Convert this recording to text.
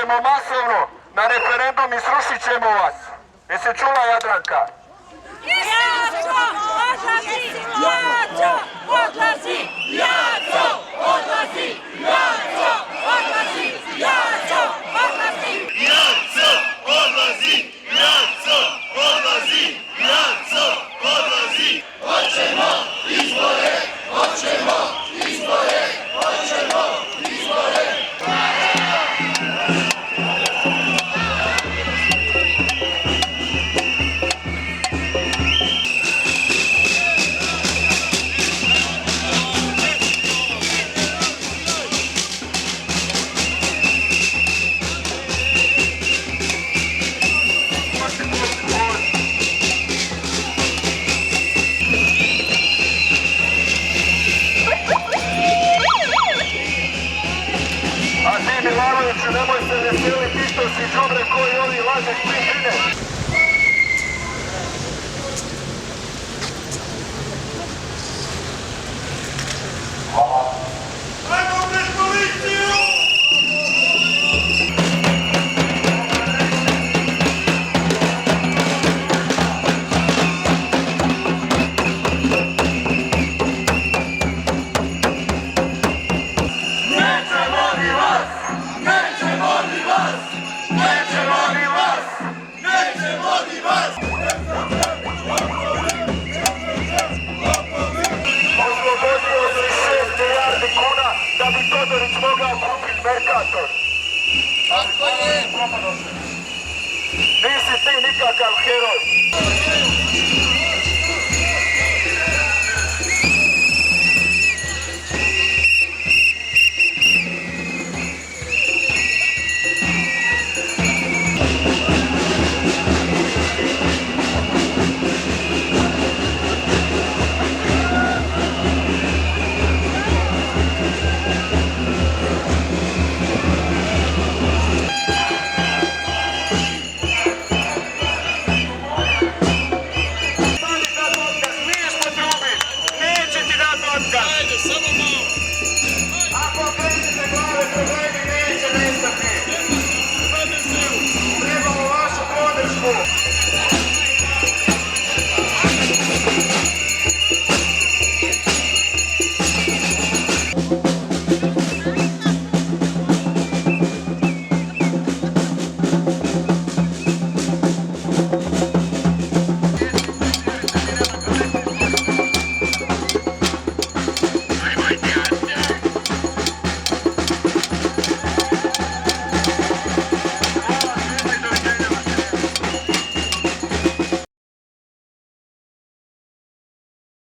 ćemo masovno na referendum i srušit ćemo vas. Jesi čula, Jadranka? Jaco odlazi! Jaco odlazi! Jaco odlazi! Jaco odlazi! Jaco odlazi! Jaco odlazi! Jaco odlazi! Jaco odlazi! Hoćemo izbore! Hoćemo izbore! Hoćemo izbore! Milanoviću, nemoj se veseliti, isto si đubre koji ovi lažeš pričine. Ajmo pred policiju! Da bi Todorić mogao kupiti Mercator. Tako je! Nisi ti nikakav heroj.